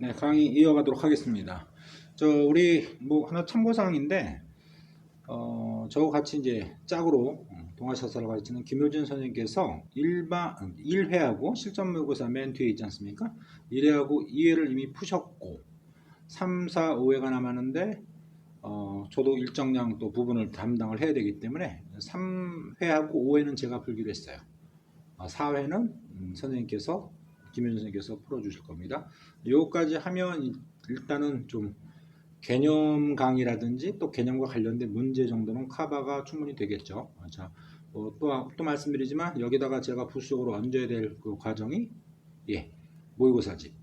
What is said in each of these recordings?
네, 강의 이어가도록 하겠습니다. 우리 하나 참고사항인데, 저와 같이 이제 짝으로 동아시아사를 가르치는 김효진 선생님께서 1회하고 실전 모의고사 맨 뒤에 있지 않습니까? 1회하고 2회를 이미 푸셨고 3, 4, 5회가 남았는데 저도 일정량 또 부분을 담당을 해야 되기 때문에 3회하고 5회는 제가 풀기로 했어요. 4회는 선생님께서 김효진 선생님께서 풀어주실 겁니다. 요까지 하면 일단은 좀 개념 강의라든지 또 개념과 관련된 문제 정도는 커버가 충분히 되겠죠. 자, 또 말씀드리지만 여기다가 제가 부수적으로 얹어야 될 그 과정이 모의고사집.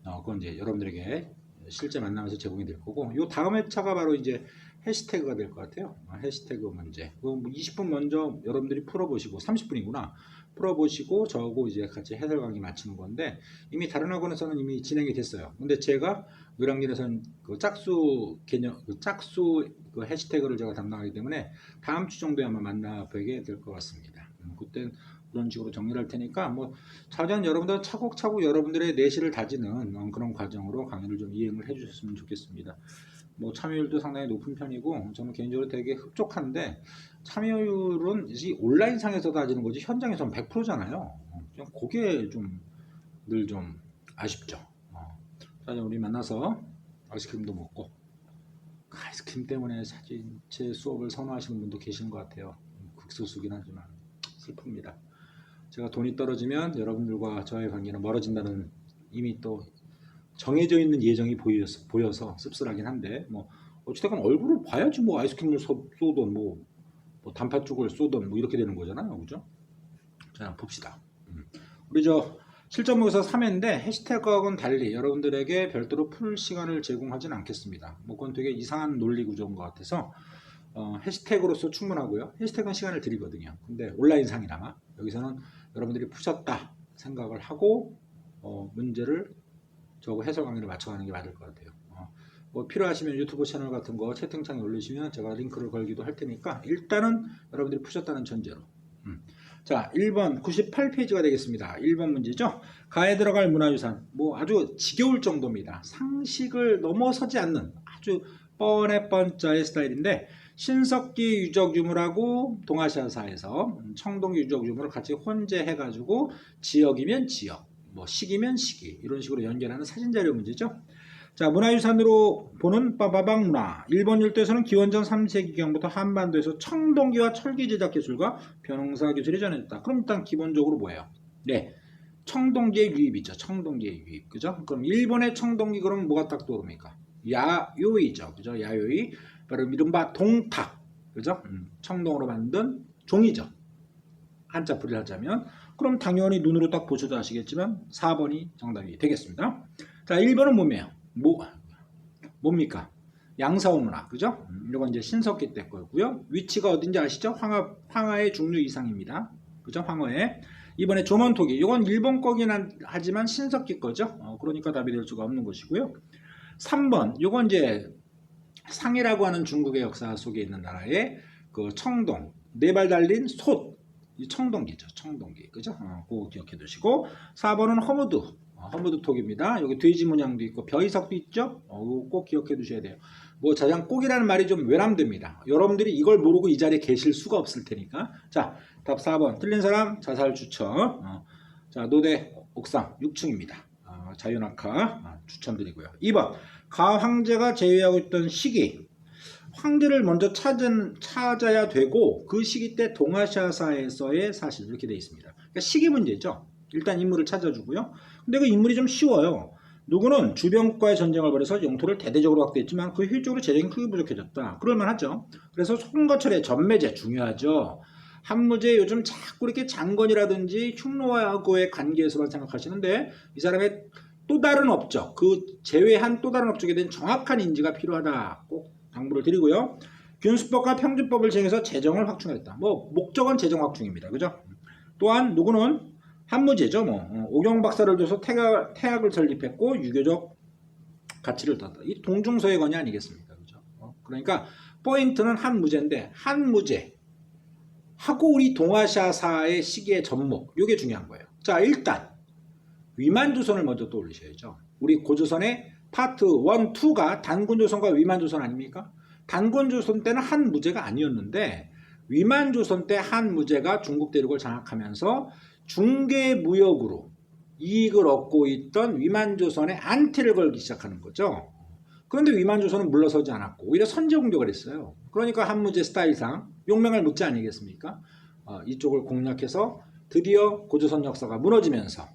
그건 이제 여러분들에게 실제 만나면서 제공이 될 거고, 요 다음 회차가 바로 이제 해시태그가 될 것 같아요. 해시태그 문제. 20분 먼저 여러분들이 풀어보시고, 30분이구나. 풀어보시고 저하고 이제 같이 해설 강의 마치는 건데, 이미 다른 학원에서는 이미 진행이 됐어요. 근데 제가 의랑진에서는 그 짝수 개념, 짝수 해시태그를 제가 담당하기 때문에 다음 주 정도에 아마 만나뵙게 될 것 같습니다. 그땐 그런 식으로 정리를 할 테니까 차전 여러분들 차곡차곡 여러분들의 내실을 다지는 그런 과정으로 강의를 좀 이행을 해주셨으면 좋겠습니다. 참여율도 상당히 높은 편이고 저는 개인적으로 되게 흡족한데, 참여율은 이 온라인상에서 다지는 거지 현장에서는 100%잖아요. 그게 좀 늘 좀 아쉽죠. 자, 우리 만나서 아이스크림도 먹고, 아이스크림 때문에 사실 제 수업을 선호하시는 분도 계시는 것 같아요. 극소수긴 하지만 슬픕니다. 제가 돈이 떨어지면 여러분들과 저의 관계는 멀어진다는 이미 또 정해져 있는 예정이 보여서 씁쓸하긴 한데, 어찌됐건 얼굴을 봐야지 아이스크림을 쏘든 단팥죽을 쏘든 이렇게 되는 거잖아요. 그죠? 자, 봅시다. 우리 실전 모의고사 3회인데 해시태그하고는 달리 여러분들에게 별도로 풀 시간을 제공하진 않겠습니다. 그건 되게 이상한 논리 구조인 것 같아서 해시태그로서 충분하고요. 해시태그는 시간을 드리거든요. 근데 온라인상이나 여기서는 여러분들이 푸셨다 생각을 하고 문제를 저하고 해설 강의를 맞춰가는 게 맞을 것 같아요. 필요하시면 유튜브 채널 같은 거 채팅창에 올리시면 제가 링크를 걸기도 할 테니까 일단은 여러분들이 푸셨다는 전제로. 자, 1번 98페이지가 되겠습니다. 1번 문제죠. 가에 들어갈 문화유산. 아주 지겨울 정도입니다. 상식을 넘어서지 않는 아주 뻔짜의 스타일인데, 신석기 유적유물하고 동아시아사에서 청동기 유적유물을 같이 혼재해가지고 지역이면 지역, 시기면 시기, 이런 식으로 연결하는 사진자료 문제죠. 자, 문화유산으로 보는 빠바방 문화. 일본 일도에서는 기원전 3세기경부터 한반도에서 청동기와 철기 제작 기술과 벼농사 기술이 전해졌다. 그럼 일단 기본적으로 뭐예요? 네, 청동기의 유입이죠. 청동기의 유입. 그죠? 그럼 일본의 청동기 그럼 뭐가 딱 떠오릅니까? 야요이죠. 그죠? 야요이. 바로 이른바 동탁. 그죠? 청동으로 만든 종이죠. 한자풀이를 하자면. 그럼 당연히 눈으로 딱 보셔도 아시겠지만 4번이 정답이 되겠습니다. 자, 1번은 뭡니까? 양사원 문화. 그죠? 이건 이제 신석기 때 거고요. 위치가 어딘지 아시죠? 황하의 중류 이상입니다. 그죠? 황허에. 이번에 조먼토기. 이건 일본 거긴 하지만 신석기 거죠. 그러니까 답이 될 수가 없는 것이고요. 3번. 이건 이제 상이라고 하는 중국의 역사 속에 있는 나라의 그 청동. 4발 달린 솥. 이 청동기죠. 청동기. 그죠? 그거 기억해 두시고. 4번은 허무드톡입니다. 여기 돼지 문양도 있고 벼이석도 있죠. 꼭 기억해 두셔야 돼요. 자장꼭이라는 말이 좀 외람됩니다. 여러분들이 이걸 모르고 이 자리에 계실 수가 없을 테니까. 자, 답 4번. 틀린 사람 자살 추천. 자, 노대 옥상 6층입니다. 자유낙하 추천드리고요. 2번. 가 황제가 제위하고 있던 시기. 황제를 먼저 찾아야 되고 그 시기 때 동아시아사에서의 사실 이렇게 되어 있습니다. 그러니까 시기 문제죠. 일단 인물을 찾아주고요. 근데 그 인물이 좀 쉬워요. 누구는 주변국과의 전쟁을 벌여서 영토를 대대적으로 확대했지만 그 효율적으로 재정이 크게 부족해졌다. 그럴만하죠. 그래서 송거철의 전매제 중요하죠. 한무제 요즘 자꾸 이렇게 장건이라든지 흉노하고의 관계에서만 생각하시는데 이 사람의 또 다른 업적, 그 제외한 또 다른 업적에 대한 정확한 인지가 필요하다. 꼭 당부를 드리고요. 균수법과 평준법을 정해서 재정을 확충했다. 목적은 재정 확충입니다. 그죠? 또한 누구는 한무제죠. 오경 박사를 둬서 태학을 설립했고 유교적 가치를 뒀다. 이 동중서의 권위 아니겠습니까? 그죠? 그러니까 포인트는 한무제인데 한무제 하고 우리 동아시아사의 시기의 접목, 이게 중요한 거예요. 자, 일단 위만조선을 먼저 떠올리셔야죠. 우리 고조선의 파트 1, 2가 단군조선과 위만조선 아닙니까? 단군조선 때는 한 무제가 아니었는데 위만조선 때 한 무제가 중국 대륙을 장악하면서 중개무역으로 이익을 얻고 있던 위만조선의 안티를 걸기 시작하는 거죠. 그런데 위만조선은 물러서지 않았고 오히려 선제 공격을 했어요. 그러니까 한무제 스타일상 용맹을 묻지 아니겠습니까? 이쪽을 공략해서 드디어 고조선 역사가 무너지면서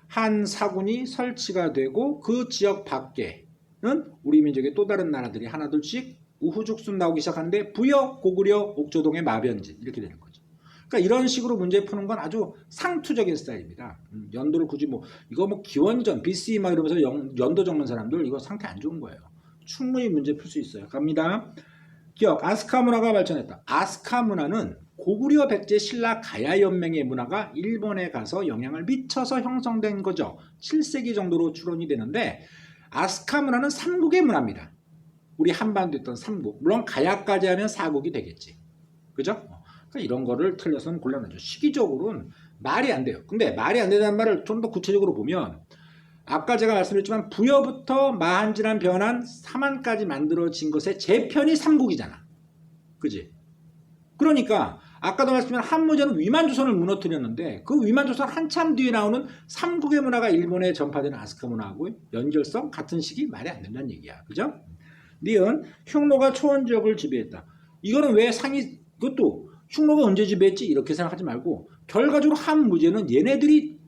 한 사군이 설치가 되고 그 지역 밖에는 우리 민족의 또 다른 나라들이 하나둘씩 우후죽순 나오기 시작하는데 부여, 고구려, 옥조동의 마변진 이렇게 되는 거죠. 그러니까 이런 식으로 문제 푸는 건 아주 상투적인 스타일입니다. 연도를 굳이 이거 기원전 BC 막 이러면서 연도 적는 사람들 이거 상태 안 좋은 거예요. 충분히 문제 풀 수 있어요. 갑니다. 기억, 아스카 문화가 발전했다. 아스카 문화는 고구려 백제 신라 가야 연맹의 문화가 일본에 가서 영향을 미쳐서 형성된 거죠. 7세기 정도로 추론이 되는데 아스카 문화는 삼국의 문화입니다. 우리 한반도에 있던 삼국. 물론 가야까지 하면 사국이 되겠지. 그죠? 그러니까 이런 거를 틀려서는 곤란하죠. 시기적으로는 말이 안 돼요. 근데 말이 안 된다는 말을 좀 더 구체적으로 보면 아까 제가 말씀드렸지만 부여부터 마한진한 변한 삼한까지 만들어진 것의 재편이 삼국이잖아. 그지? 그러니까 아까도 말씀드린 한무제는 위만조선을 무너뜨렸는데 그 위만조선 한참 뒤에 나오는 삼국의 문화가 일본에 전파되는 아스카 문화하고 연결성 같은 시기 말이 안 된다는 얘기야. 그죠? 니은 흉노가 초원 지역을 지배했다. 이거는 왜 그것도 흉노가 언제 지배했지? 이렇게 생각하지 말고 결과적으로 한무제는 얘네들이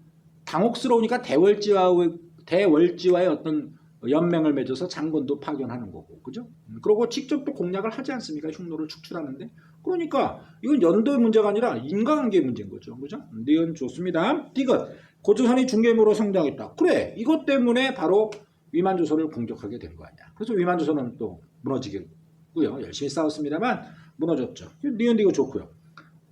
당혹스러우니까 대월지와의 어떤 연맹을 맺어서 장군도 파견하는 거고, 그죠? 그리고 직접 또 공략을 하지 않습니까? 흉노를 축출하는데. 그러니까 이건 연도의 문제가 아니라 인과관계의 문제인 거죠, 그죠? 니은 좋습니다. 디귿 고조선이 중개무로 성장했다. 그래, 이것 때문에 바로 위만조선을 공격하게 된 거 아니야. 그래서 위만조선은 또 무너지겠고요. 열심히 싸웠습니다만 무너졌죠. 니은 디귿 좋고요.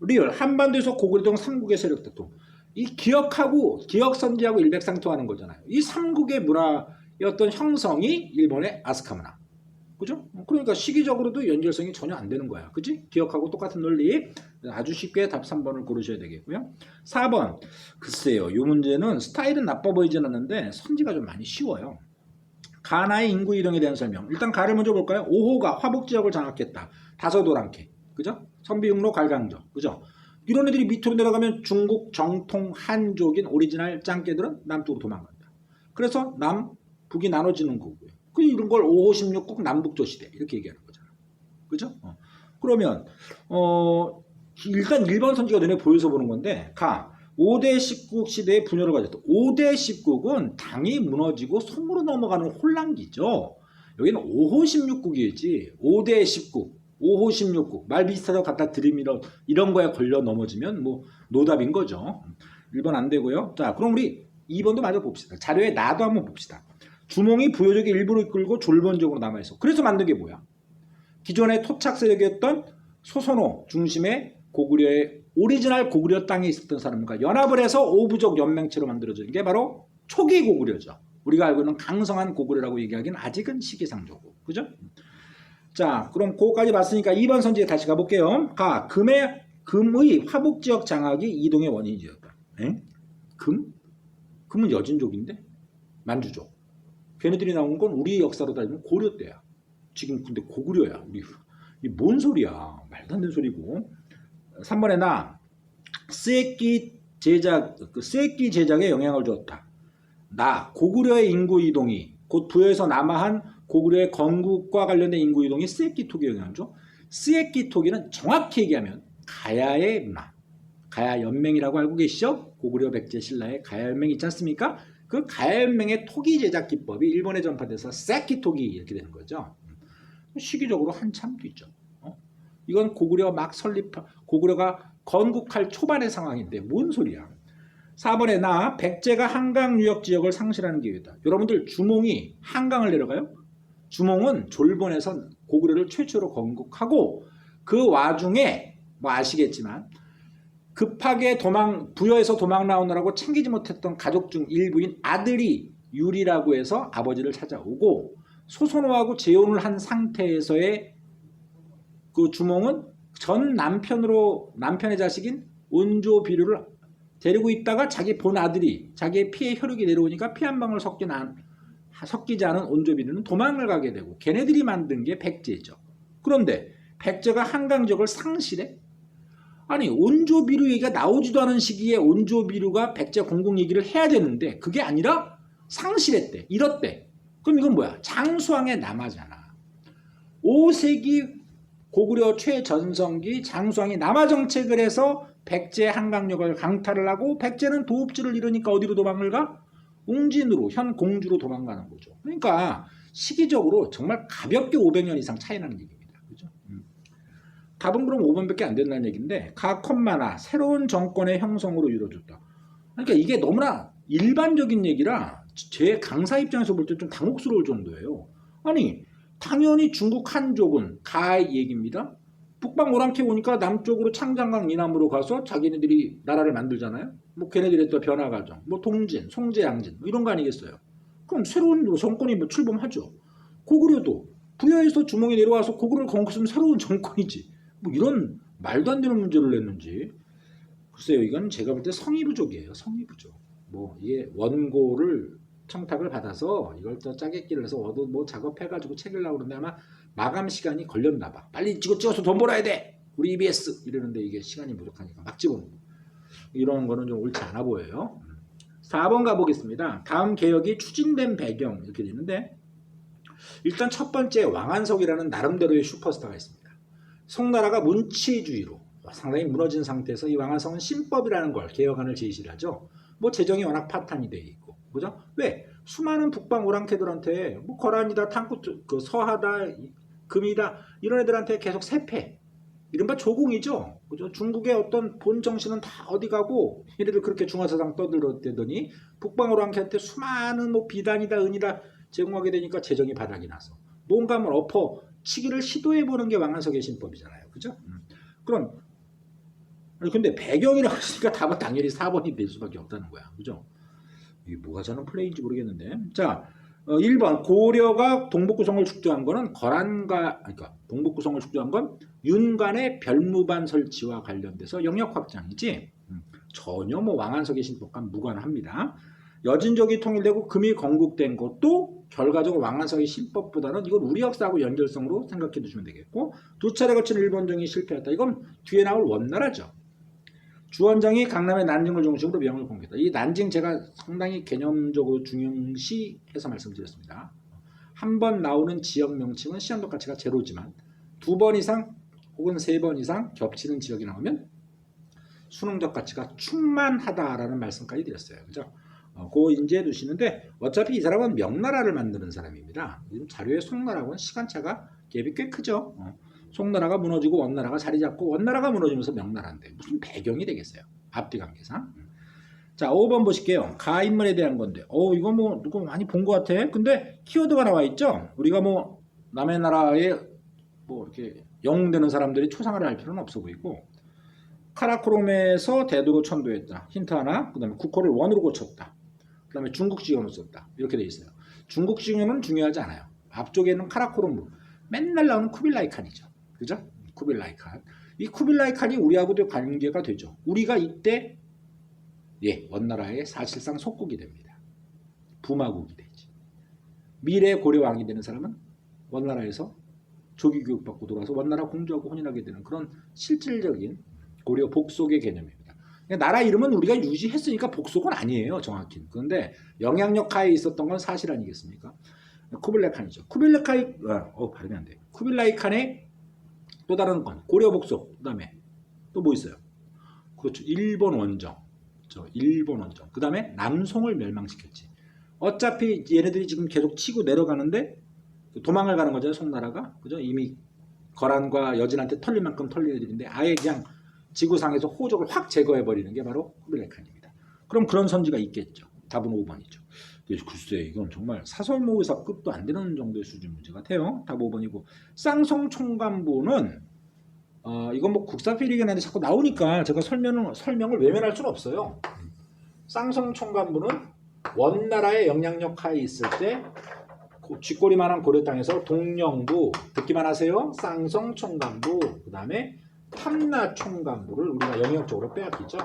리을 한반도에서 고구려동 삼국의 세력 다툼. 이 기억선지하고 일백상통하는 거잖아요. 이 삼국의 문화의 어떤 형성이 일본의 아스카 문화. 그죠? 그러니까 시기적으로도 연결성이 전혀 안 되는 거야. 그지? 기억하고 똑같은 논리. 아주 쉽게 답 3번을 고르셔야 되겠고요. 4번. 글쎄요. 이 문제는 스타일은 나빠 보이진 않는데 선지가 좀 많이 쉬워요. 가나의 인구 이동에 대한 설명. 일단 가를 먼저 볼까요? 5호가 화북지역을 장악했다. 다소도랑캐. 그죠? 선비육로 갈강조. 그죠? 이런 애들이 밑으로 내려가면 중국 정통 한족인 오리지널 짱깨들은 남쪽으로 도망간다. 그래서 북이 나눠지는 거고요. 이런 걸 5호 16국 남북조시대 이렇게 얘기하는 거잖아. 그죠? 그러면 일단 1번 선지가 눈에 보여서 보는 건데 5대 10국 시대의 분열을 가졌다. 5대 10국은 당이 무너지고 송으로 넘어가는 혼란기죠. 여기는 5호 16국이지 5대 10국 5호 16국 말 비슷하다고 갖다 들이밀어 이런 거에 걸려 넘어지면 노답인 거죠. 1번 안 되고요. 자, 그럼 우리 2번도 마저 봅시다. 자료에 나도 한번 봅시다. 주몽이 부여족의 일부를 이끌고 졸본적으로 남아있어. 그래서 만든 게 뭐야? 기존의 토착 세력이었던 소선호 중심의 고구려의 오리지널 고구려 땅에 있었던 사람과 연합을 해서 오부족 연맹체로 만들어진 게 바로 초기 고구려죠. 우리가 알고 있는 강성한 고구려라고 얘기하기는 아직은 시기상조고. 그죠? 자, 그럼 그거까지 봤으니까 2번 선지에 다시 가볼게요. 금의 화북지역 장악이 이동의 원인이었다. 금은 여진족인데? 만주족. 걔네들이 나온 건 우리 역사로 따지면 고려 때야. 지금 근데 고구려야. 이게 뭔 소리야. 말도 안 되는 소리고. 3번에 스에끼 제작에 영향을 주었다. 고구려의 인구 이동이 곧 부여에서 남하한 고구려의 건국과 관련된 인구 이동이 스에끼톡에 영향을 줘. 스에끼톡이는 정확히 얘기하면 가야의 문화. 가야 연맹이라고 알고 계시죠? 고구려 백제 신라의 가야 연맹 있지 않습니까? 그 가야 연맹의 토기 제작 기법이 일본에 전파돼서 세끼톡이 이렇게 되는 거죠. 시기적으로 한참 뒤죠. 이건 고구려가 건국할 초반의 상황인데 뭔 소리야. 4번에 백제가 한강 유역 지역을 상실하는 기회다. 여러분들 주몽이 한강을 내려가요? 주몽은 졸본에서 고구려를 최초로 건국하고 그 와중에 아시겠지만 급하게 부여에서 도망 나오느라고 챙기지 못했던 가족 중 일부인 아들이 유리라고 해서 아버지를 찾아오고 소선호하고 재혼을 한 상태에서의 그 주몽은 전 남편의 자식인 온조 비류를 데리고 있다가 자기 본 아들이 자기의 피의 혈육이 내려오니까 피 한 방울 섞이지 않은 온조비루는 도망을 가게 되고 걔네들이 만든 게 백제죠. 그런데 백제가 한강적을 상실해? 아니 온조비루 얘기가 나오지도 않은 시기에 온조비루가 백제 공국 얘기를 해야 되는데 그게 아니라 상실했대. 잃었대. 그럼 이건 뭐야? 장수왕의 남하잖아. 5세기 고구려 최전성기 장수왕이 남하 정책을 해서 백제 한강역을 강탈을 하고 백제는 도읍지를 잃으니까 어디로 도망을 가? 웅진으로 현 공주로 도망가는 거죠. 그러니까 시기적으로 정말 가볍게 500년 이상 차이 나는 얘기입니다. 그죠? 답은 그럼 5번밖에 안 된다는 얘기인데 가컴마나 새로운 정권의 형성으로 이루어졌다. 그러니까 이게 너무나 일반적인 얘기라 제 강사 입장에서 볼 때 좀 당혹스러울 정도예요. 아니 당연히 중국 한족은 가의 얘기입니다. 북방 오랑캐 오니까 남쪽으로 창장강 이남으로 가서 자기네들이 나라를 만들잖아요. 뭐 걔네들의 또 변화 과정, 뭐 동진, 송제, 양진 뭐 이런 거 아니겠어요. 그럼 새로운 정권이 뭐 출범하죠. 고구려도 부여에서 주몽이 내려와서 고구려를 건국했으면 새로운 정권이지. 뭐 이런 말도 안 되는 문제를 냈는지 글쎄요. 이건 제가 볼 때 성의부족이에요. 성의부족. 뭐 이게 원고를 청탁을 받아서 이걸 또 짜깁기를 해서 얻어 뭐 작업해가지고 책을 나오고 그러는데 아마 마감 시간이 걸렸나 봐. 빨리 찍어서 돈 벌어야 돼. 우리 EBS 이러는데 이게 시간이 부족하니까 막 집어넣는 거. 이런 거는 좀 옳지 않아 보여요. 4번 가보겠습니다. 다음 개혁이 추진된 배경 이렇게 되는데 일단 첫 번째 왕안석이라는 나름대로의 슈퍼스타가 있습니다. 송나라가 문치주의로 상당히 무너진 상태에서 이 왕안석은 신법이라는 걸 개혁안을 제시를 하죠. 뭐 재정이 워낙 파탄이 돼 있고 그죠? 왜? 수많은 북방 오랑캐들한테 뭐 거란이다, 탕구, 그 서하다, 금이다 이런 애들한테 계속 세패. 이른바 조공이죠. 그죠? 중국의 어떤 본 정신은 다 어디 가고 얘네들 그렇게 중화사상 떠들었대더니 북방 오랑캐한테 수많은 뭐 비단이다, 은이다 제공하게 되니까 재정이 바닥이 나서 뭔가 뭐 엎어 치기를 시도해 보는 게 왕안석의 신법이잖아요. 그죠? 그럼 아니 근데 배경이라고 했으니까 답은 당연히 4번이 될 수밖에 없다는 거야. 그죠? 이게 뭐가 저는 플레이인지 모르겠는데. 자, 1번 고려가 동북구성을 축조한 거는 그러니까 동북구성을 축조한 건 윤관의 별무반 설치와 관련돼서 영역 확장이지 전혀 뭐 왕안석의 신법과 무관합니다. 여진족이 통일되고 금이 건국된 것도 결과적으로 왕안석의 신법보다는 이건 우리 역사하고 연결성으로 생각해 두시면 되겠고 두 차례 거친 일본정이 실패했다. 이건 뒤에 나올 원나라죠. 주원장이 강남의 난징을 중심으로 명을 공개했다. 이 난징 제가 상당히 개념적으로 중요시해서 말씀드렸습니다. 한 번 나오는 지역 명칭은 시한도 가치가 제로지만 2번 이상 혹은 3번 이상 겹치는 지역이 나오면 수능적 가치가 충만하다라는 말씀까지 드렸어요. 그죠? 그거 인지해 두시는데 어차피 이 사람은 명나라를 만드는 사람입니다. 자료에 송나라하고는 시간차가 갭이 꽤 크죠. 송나라가 무너지고 원나라가 자리 잡고 원나라가 무너지면서 명나라인데 무슨 배경이 되겠어요. 앞뒤 관계상. 자 5번 보실게요. 가인물에 대한 건데 이거 뭐 누구 많이 본 것 같아. 근데 키워드가 나와 있죠. 우리가 뭐 남의 나라에 뭐 이렇게 영웅되는 사람들이 초상화를 할 필요는 없어 보이고 카라코롬에서 대도로 천도했다. 힌트 하나. 그 다음에 국호를 원으로 고쳤다. 그 다음에 중국지형을 썼다. 이렇게 돼 있어요. 중국지형은 중요하지 않아요. 앞쪽에는 카라코롬 맨날 나오는 쿠빌라이 칸이죠. 그죠? 쿠빌라이 칸. 이 쿠빌라이 칸이 우리하고도 관계가 되죠. 우리가 이때 원나라의 사실상 속국이 됩니다. 부마국이 되지. 미래 고려 왕이 되는 사람은 원나라에서 조기 교육받고 돌아와서 원나라 공주하고 혼인하게 되는 그런 실질적인 고려 복속의 개념입니다. 나라 이름은 우리가 유지했으니까 복속은 아니에요. 정확히. 그런데 영향력 하에 있었던 건 사실 아니겠습니까? 쿠빌라이 칸이죠. 발음이 안 돼. 쿠빌라이 칸의 또 다른 건 고려 복속. 그다음에 또 뭐 있어요? 그렇죠. 일본 원정. 일본 원정. 그다음에 남송을 멸망시켰지. 어차피 얘네들이 지금 계속 치고 내려가는데 도망을 가는 거잖아요. 송나라가. 그죠? 이미 거란과 여진한테 털릴 만큼 털린 애들인데 아예 그냥 지구상에서 호족을 확 제거해 버리는 게 바로 쿠빌라이 칸입니다. 그럼 그런 선지가 있겠죠. 답은 5번이죠. 글쎄 이건 정말 사설모의사급도 안 되는 정도의 수준 문제 같아요. 답 5번이고 쌍성 총관부는 이건 뭐 국사필이긴 한데 자꾸 나오니까 제가 설명을 외면할 수는 없어요. 쌍성 총관부는 원나라의 영향력 하에 있을 때 쥐꼬리만한 고려 땅에서 동령부 듣기만 하세요. 쌍성 총관부 그 다음에 탐나 총관부를 우리가 영역적으로 빼앗기죠.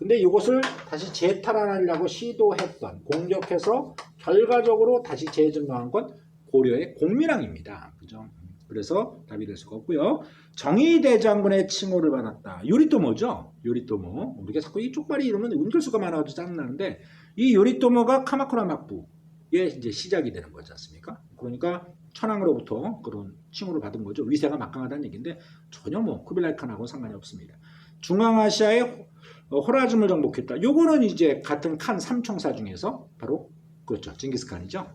근데 이것을 다시 재탈환하려고 시도했던, 공격해서 결과적으로 다시 재점령한 건 고려의 공민왕입니다. 그죠? 그래서 답이 될 수가 없고요. 정의대장군의 칭호를 받았다. 요리토모죠? 요리토모. 우리가 자꾸 이 쪽발이 이러면 은결수가 많아가지고 짜증나는데, 이 요리토모가 카마쿠라 막부의 이제 시작이 되는 거지 않습니까? 그러니까 천황으로부터 그런 칭호를 받은 거죠. 위세가 막강하다는 얘기인데 전혀 뭐 쿠빌라이 칸하고 상관이 없습니다. 중앙아시아의 호라즘을 정복했다. 요거는 이제 같은 칸 삼총사 중에서 바로 그렇죠. 징기스칸이죠.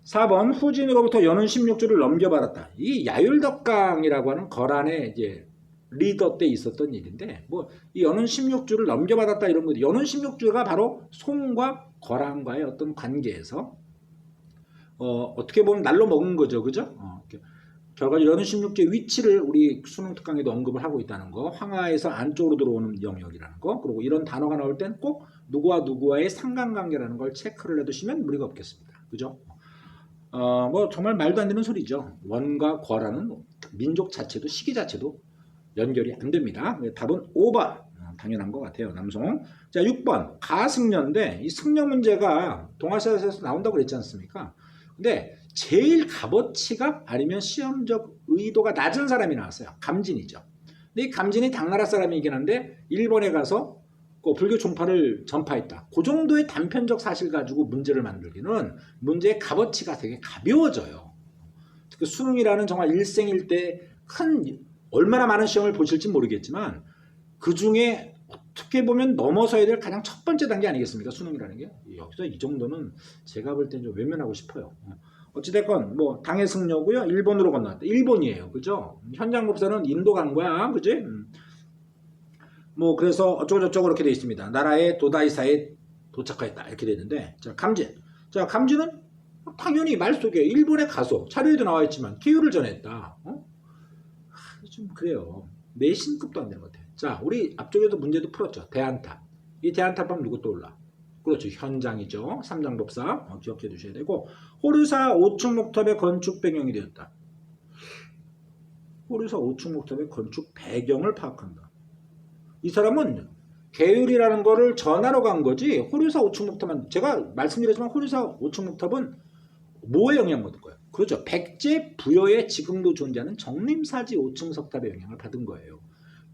4번 후진으로부터 연운 16주를 넘겨받았다. 이 야율덕강이라고 하는 거란의 이제 리더 때 있었던 일인데, 뭐 이 연운 16주를 넘겨받았다 이런 거, 연운 16주가 바로 송과 거란과의 어떤 관계에서 어떻게 보면 날로 먹은 거죠, 그죠? 결과적으로 연운 16주의 위치를 우리 수능 특강에도 언급을 하고 있다는 거, 황하에서 안쪽으로 들어오는 영역이라는 거, 그리고 이런 단어가 나올 땐 꼭 누구와 누구와의 상관관계라는 걸 체크를 해두시면 무리가 없겠습니다, 그죠? 뭐 정말 말도 안 되는 소리죠. 원과 거라는 민족 자체도 시기 자체도 연결이 안 됩니다. 답은 5번. 당연한 것 같아요. 남송. 자, 6번. 가승려인데 이 승려 문제가 동아시아에서 나온다고 그랬지 않습니까? 근데 제일 값어치가 아니면 시험적 의도가 낮은 사람이 나왔어요. 감진이죠. 근데 이 감진이 당나라 사람이긴 한데 일본에 가서 그 불교 종파를 전파했다. 그 정도의 단편적 사실 가지고 문제를 만들기는 문제의 값어치가 되게 가벼워져요. 그 수능이라는 정말 일생일대 큰 얼마나 많은 시험을 보실지 모르겠지만 그 중에 어떻게 보면 넘어서야 될 가장 첫 번째 단계 아니겠습니까? 수능이라는 게. 여기서 이 정도는 제가 볼 땐 좀 외면하고 싶어요. 어찌됐건 뭐 당의 승려고요. 일본으로 건너왔다. 일본이에요. 그죠? 현장 급사는 인도 간 거야. 그지? 뭐 그래서 어쩌고저쩌고 이렇게 되어 있습니다. 나라의 도다이사에 도착하였다 이렇게 되어 있는데, 자 감진. 자 감진은 당연히 말 속에 일본에 가서 자료에도 나와 있지만 기후를 전했다. 좀 그래요. 내신급도 안 되는 것 같아요. 자 우리 앞쪽에도 문제도 풀었죠. 대안탑. 이 대안탑하면 누구 떠올라? 그렇죠. 현장이죠. 삼장법사 기억해 두셔야 되고, 호르사 5층 목탑의 건축 배경이 되었다. 호르사 5층 목탑의 건축 배경을 파악한다. 이 사람은 계율이라는 거를 전하러 간 거지, 호류사 5층 목탑만, 제가 말씀드렸지만 호류사 5층 목탑은 뭐에 영향을 받은 거예요? 그렇죠. 백제 부여에 지금도 존재하는 정림사지 5층 석탑의 영향을 받은 거예요.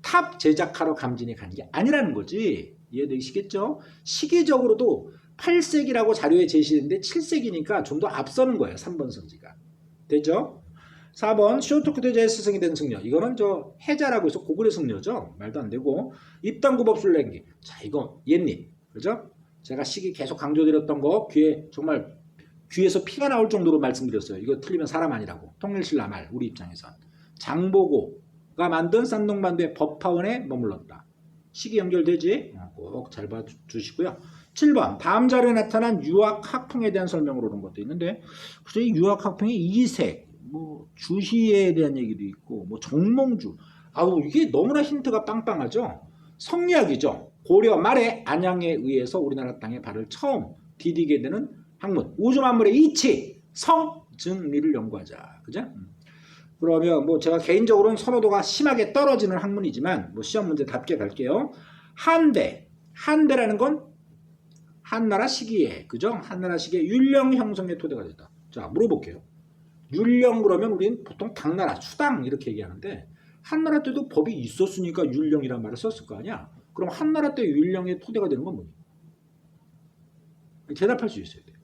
탑 제작하러 감진이 간 게 아니라는 거지. 이해되시겠죠? 시기적으로도 8세기라고 자료에 제시되는데 7세기니까 좀 더 앞서는 거예요. 3번 선지가. 되죠? 4번 쇼토크대제의 스승이 된 승려. 이거는 저 해자라고 해서 고구려 승려죠. 말도 안 되고. 입당구법 술랭기. 자 이거 옛님. 그죠? 제가 시기 계속 강조드렸던 거 귀에 정말 귀에서 피가 나올 정도로 말씀드렸어요. 이거 틀리면 사람 아니라고. 통일신라 말 우리 입장에선. 장보고가 만든 산동반도의 법화원에 머물렀다. 시기 연결되지? 꼭 잘 봐주시고요. 7번 다음 자료에 나타난 유학학풍에 대한 설명으로 오는 것도 있는데, 그래서 이 유학학풍이 이색 뭐 주희에 대한 얘기도 있고, 뭐 정몽주, 아우 이게 너무나 힌트가 빵빵하죠. 성리학이죠. 고려 말에 안양에 의해서 우리나라 땅에 발을 처음 디디게 되는 학문, 우주만물의 이치 성증리를 연구하자. 그죠? 그러면 뭐 제가 개인적으로는 선호도가 심하게 떨어지는 학문이지만 뭐 시험 문제답게 갈게요. 한대라는 건 한나라 시기에, 그죠? 한나라 시기에 율령 형성의 토대가 됐다. 자 물어볼게요. 율령 그러면 우리는 보통 당나라, 수당 이렇게 얘기하는데, 한나라 때도 법이 있었으니까 율령이란 말을 썼을 거 아니야. 그럼 한나라 때 율령의 토대가 되는 건 뭐니? 대답할 수 있어야 돼요.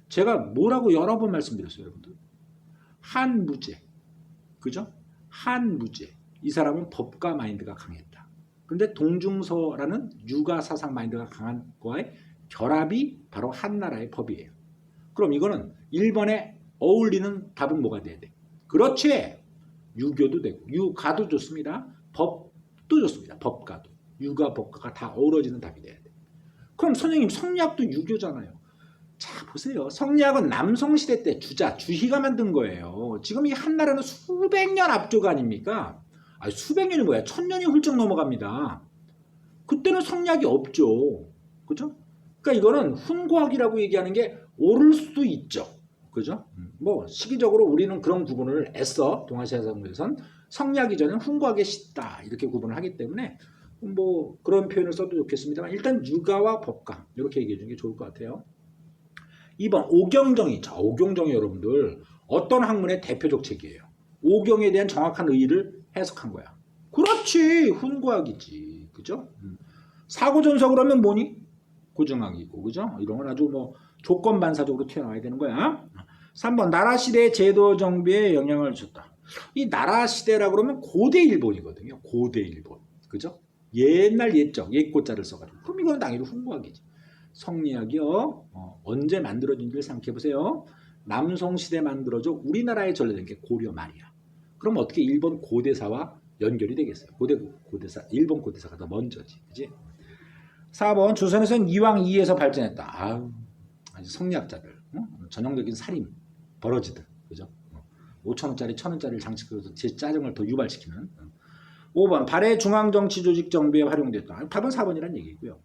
제가 뭐라고 여러 번 말씀드렸어요, 여러분들. 한무제. 그죠? 한무제. 이 사람은 법가 마인드가 강했다. 근데 동중서라는 유가 사상 마인드가 강한 거와의 결합이 바로 한나라의 법이에요. 그럼 이거는 일본에 어울리는 답은 뭐가 돼야 돼? 그렇지. 유교도 되고 유가도 좋습니다. 법도 좋습니다. 법가도. 유가 법가가 다 어우러지는 답이 돼야 돼. 그럼 선생님 성리학도 유교잖아요. 자 보세요. 성리학은 남성시대 때 주희가 만든 거예요. 지금 이 한나라는 수백 년 앞쪽 아닙니까? 아니, 수백 년이 뭐야. 1000년이 훌쩍 넘어갑니다. 그때는 성리학이 없죠. 그죠? 그러니까 이거는 훈고학이라고 얘기하는 게 옳을 수도 있죠. 그죠? 뭐 시기적으로 우리는 그런 구분을 애써 동아시아 사람들에선 성리학 이전엔 훈고학의 시다 이렇게 구분을 하기 때문에 뭐 그런 표현을 써도 좋겠습니다만 일단 육아와 법강 이렇게 얘기해 주는 게 좋을 것 같아요. 2번 오경정의. 자, 오경정이 여러분들 어떤 학문의 대표적 책이에요. 오경에 대한 정확한 의의를 해석한 거야. 그렇지. 훈구학이지. 그죠? 사고전석을 하면 뭐니? 고증학이고. 그죠? 이런 건 아주 뭐 조건반사적으로 튀어나와야 되는 거야. 3번 나라시대의 제도 정비에 영향을 줬다. 이 나라시대라고 그러면 고대 일본이거든요. 고대 일본. 그죠? 옛날 옛적 옛고자를 써가지고. 그럼 이건 당연히 훈구학이지. 성리학이요. 언제 만들어진지를 생각해보세요. 남송시대 만들어져 우리나라에 전래된 게 고려 말이야. 그럼 어떻게 일본 고대사와 연결이 되겠어요? 고대사, 일본 고대사가 더 먼저지. 그지? 4번 조선에서는 이왕 이에서 발전했다. 아유, 아주 성리학자들. 전형적인 살인, 버러지들. 그죠? 5천원짜리, 1,000원짜리를 장식해서 제 짜증을 더 유발시키는. 5번 발해 중앙정치조직 정비에 활용됐다. 답은 4번이란 얘기고요.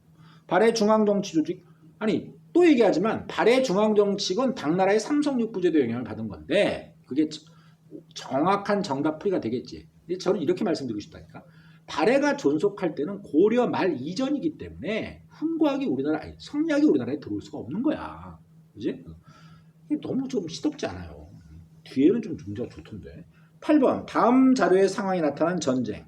발해 중앙정치조직 아니 또 얘기하지만 발해 중앙정치건 당나라의 삼성육부제도 영향을 받은 건데 그게 정확한 정답풀이가 되겠지. 저는 이렇게 말씀드리고 싶다니까. 발해가 존속할 때는 고려 말 이전이기 때문에 훈구학이 우리나라 아니 성리학이 우리나라에 들어올 수가 없는 거야. 그지? 너무 좀 시덥지 않아요. 뒤에는 좀 문제가 좋던데. 8번 다음 자료의 상황이 나타난 전쟁.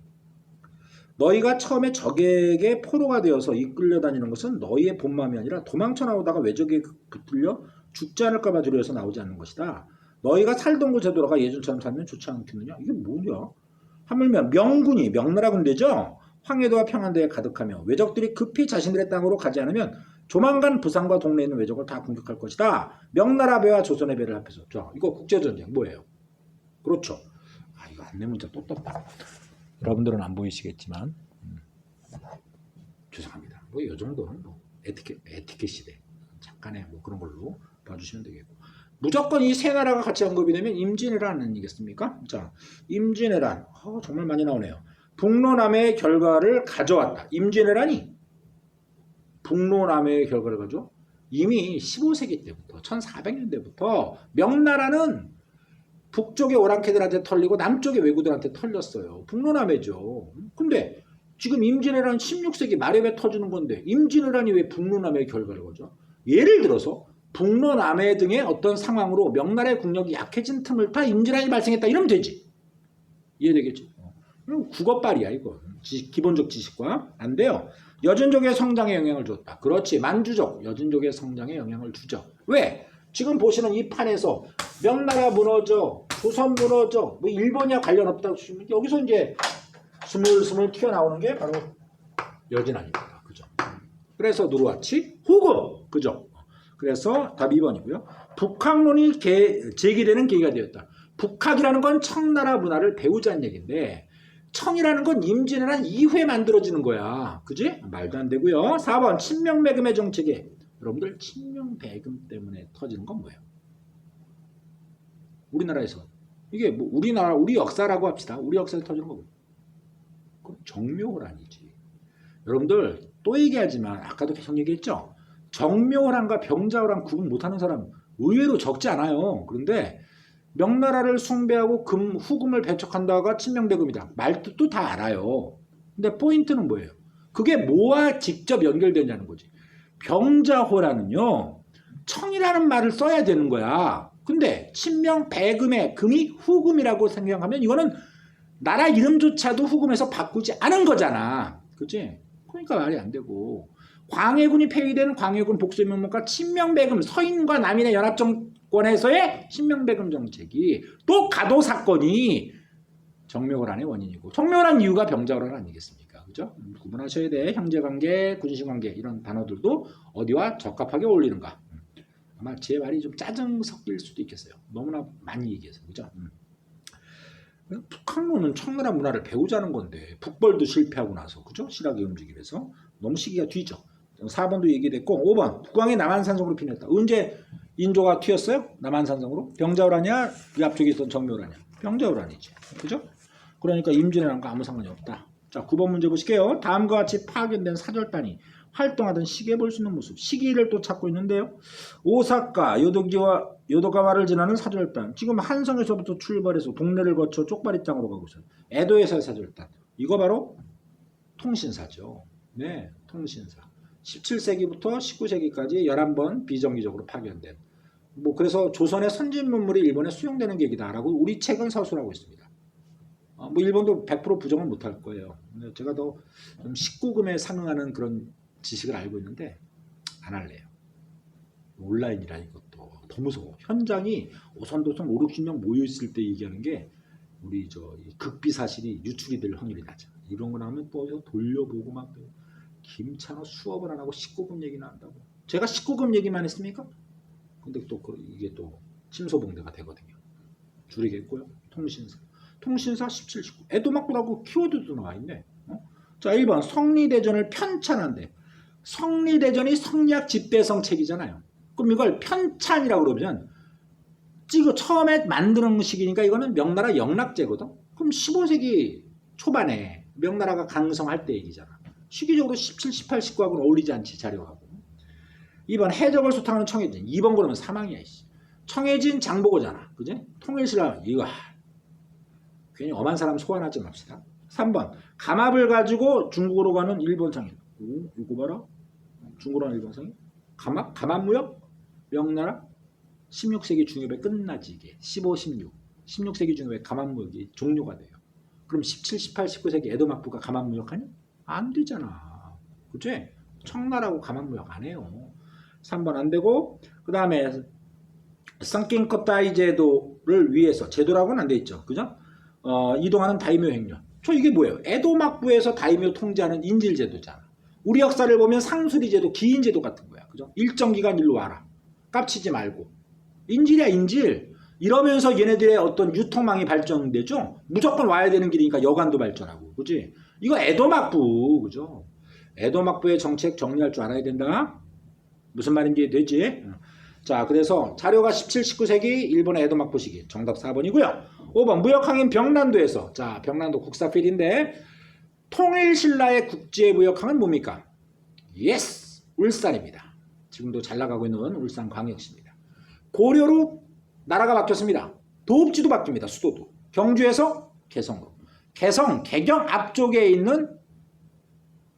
너희가 처음에 적에게 포로가 되어서 이끌려 다니는 것은 너희의 본 마음이 아니라 도망쳐 나오다가 외적에 붙들려 죽지 않을까 봐 두려워서 나오지 않는 것이다. 너희가 살던 곳에 돌아가 예전처럼 살면 좋지 않겠느냐? 이게 뭐냐? 하물며 명군이 명나라 군대죠. 황해도와 평안도에 가득하며 외적들이 급히 자신들의 땅으로 가지 않으면 조만간 부산과 동네에 있는 외적을 다 공격할 것이다. 명나라 배와 조선의 배를 합해서. 자, 이거 국제전쟁 뭐예요? 그렇죠. 아, 이거 안내 문자 또 떴다. 여러분들은 안 보이시겠지만 죄송합니다. 뭐 이 정도는 뭐 에티켓 시대 잠깐의 뭐 그런 걸로 봐주시면 되겠고 무조건 이 세 나라가 같이 언급이 되면 임진왜란 아니겠습니까? 자, 임진왜란 정말 많이 나오네요. 북로남해의 결과를 가져왔다. 임진왜란이 북로남해의 결과를 가져 이미 15세기 때부터 1400년대부터 명나라는 북쪽의 오랑캐들한테 털리고 남쪽의 왜구들한테 털렸어요. 북로남해죠. 근데 지금 임진왜란 16세기 말에 터지는 건데 임진왜란이 왜 북로남해의 결과를 거죠? 예를 들어서 북로남해 등의 어떤 상황으로 명나라의 국력이 약해진 틈을 타 임진왜란이 발생했다 이러면 되지. 이해되겠지? 국어빨이야 이거. 기본적 지식과 안 돼요. 여진족의 성장에 영향을 줬다. 그렇지. 만주족 여진족의 성장에 영향을 주죠. 왜? 지금 보시는 이 판에서 명나라 무너져, 조선 무너져, 뭐 일본이야 관련 없다고 치면 여기서 이제 스물스물 튀어나오는 게 바로 여진 아닙니까? 그죠? 그래서 누르와치 후금, 그죠? 그래서 답 2번이고요. 북학론이 제기되는 계기가 되었다. 북학이라는 건 청나라 문화를 배우자는 얘기인데 청이라는 건 임진왜란 이후에 만들어지는 거야. 그지? 말도 안 되고요. 4번 친명배금의 정책에 여러분들 친명배금 때문에 터지는 건 뭐예요? 우리나라에서 이게 뭐 우리나라 우리 역사라고 합시다. 우리 역사에 터지는 거고. 그럼 정묘호란이지. 여러분들 또 얘기하지만 아까도 계속 얘기했죠. 정묘호란과 병자호란 구분 못하는 사람 의외로 적지 않아요. 그런데 명나라를 숭배하고 후금을 배척한다가 친명배금이다. 말뜻도 다 알아요. 근데 포인트는 뭐예요? 그게 뭐와 직접 연결되냐는 거지. 병자호란은요. 청이라는 말을 써야 되는 거야. 근데 친명배금의 금이 후금이라고 생각하면 이거는 나라 이름조차도 후금에서 바꾸지 않은 거잖아. 그치? 그러니까 말이 안 되고 광해군이 폐위되는 광해군 복수의 명목과 친명배금 서인과 남인의 연합정권에서의 친명배금 정책이 또 가도 사건이 정묘호란의 원인이고 정묘호란 이유가 병자호란 아니겠습니까? 그죠? 구분하셔야 돼. 형제관계, 군신관계 이런 단어들도 어디와 적합하게 어울리는가. 아마 제 말이 좀 짜증 섞일 수도 있겠어요. 너무나 많이 얘기해서. 그죠? 북한론은 청나라 문화를 배우자는 건데 북벌도 실패하고 나서 그죠? 실학이 움직이면서 너무 시기가 뒤죠. 4번도 얘기됐고 5번 국왕이 남한산성으로 피냈다. 언제 인조가 튀었어요? 남한산성으로? 병자호란이야? 그 앞쪽에 있던 정묘호란이야? 병자호란이지. 그죠? 그러니까 임진왜란과 아무 상관이 없다. 자, 9번 문제 보실게요. 다음과 같이 파견된 사절단이 활동하던 시기에 볼 수 있는 모습. 시기를 또 찾고 있는데요. 오사카, 요도가와를 지나는 사절단. 지금 한성에서부터 출발해서 동네를 거쳐 쪽발이 땅으로 가고 있어요. 에도에서의 사절단. 이거 바로 통신사죠. 네, 통신사. 17세기부터 19세기까지 11번 비정기적으로 파견된. 뭐 그래서 조선의 선진 문물이 일본에 수용되는 계기다라고 우리 책은 서술하고 있습니다. 뭐 일본도 100% 부정은 못할 거예요. 제가 더 좀 19금에 상응하는 그런 지식을 알고 있는데 안 할래요. 온라인이라 이것도 더 무서워. 현장이 오선도선 5, 60명 모여 있을 때 얘기하는 게 우리 극비 사실이 유출이 될 확률이 낮아. 이런 거 나오면 또 돌려보고 막 김찬호 수업을 안 하고 19금 얘기나 한다고. 제가 19금 얘기만 했습니까? 근데 또 이게 또 침소봉대가 되거든요. 줄이겠고요. 통신사 17, 19. 에도막부라고 키워드도 나와 있네. 자, 1번 성리대전을 편찬한대. 성리대전이 성리학 집대성 책이잖아요. 그럼 이걸 편찬이라고 그러면 처음에 만드는 시기니까 이거는 명나라 영락제거든. 그럼 15세기 초반에 명나라가 강성할 때 얘기잖아. 시기적으로 17, 18, 19하고는 어울리지 않지 자료하고. 2번 해적을 소탕하는 청해진. 2번 그러면 사망이야. 청해진 장보고잖아. 그지? 통일신라 이거 괜히 엄한 사람 소환하지 맙시다. 3번 감압을 가지고 중국으로 가는 일본 상인. 이거 봐라. 중국으로 가는 일본 상인. 감압무역? 명나라 16세기 중엽에 끝나지 이게. 15, 16. 16세기 중엽에 감압무역이 종료가 돼요. 그럼 17, 18, 19세기 에도막부가 감압무역하니? 안 되잖아. 그치? 청나라하고 감압무역 안 해요. 3번 안 되고 그 다음에 성킹커타이 제도를 위해서 제도라고는 안 돼 있죠. 그죠? 이동하는 다이묘 행렬. 저 이게 뭐예요? 에도막부에서 다이묘 통제하는 인질제도잖아. 우리 역사를 보면 상수리제도, 기인제도 같은 거야. 그죠? 일정 기간 일로 와라. 깝치지 말고. 인질이야 인질. 이러면서 얘네들의 어떤 유통망이 발전되죠. 무조건 와야 되는 길이니까 여관도 발전하고. 그지? 이거 에도막부. 그죠? 에도막부의 정책 정리할 줄 알아야 된다. 무슨 말인지 되지? 자, 그래서 자료가 17, 19세기 일본의 에도막부 시기. 정답 4번이고요. 5번 무역항인 병난도에서. 자, 병난도 국사필인데 통일신라의 국제무역항은 뭡니까? 예스! 울산입니다. 지금도 잘 나가고 있는 울산광역시입니다. 고려로 나라가 바뀌었습니다. 도읍지도 바뀝니다. 수도도. 경주에서 개성으로. 개경 앞쪽에 있는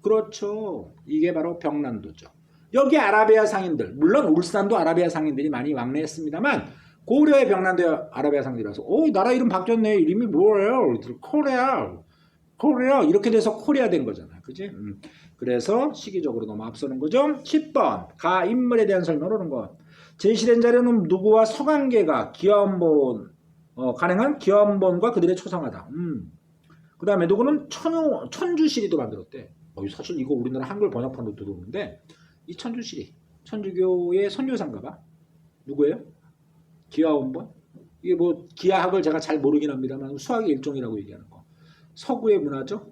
그렇죠. 이게 바로 병난도죠. 여기 아라비아 상인들, 물론 울산도 아라비아 상인들이 많이 왕래했습니다만 고려의 병난도에 아라비아 상인들이 와서 나라 이름 바뀌었네. 이름이 뭐예요? 코리아 이렇게 돼서 코리아 된 거잖아. 그지? 그래서 시기적으로 너무 앞서는 거죠. 10번 가 인물에 대한 설명을 하는 것. 제시된 자료는 누구와 서관계가 가능한 기원본과 그들의 초상화다. 그 다음에 누구는 천주시리도 만들었대. 사실 이거 우리나라 한글 번역판도 들어오는데 이 천주시리, 천주교의 선교사인가 봐. 누구예요? 기하원본? 이게 뭐 기하학을 제가 잘 모르긴 합니다만 수학의 일종이라고 얘기하는 거. 서구의 문화죠.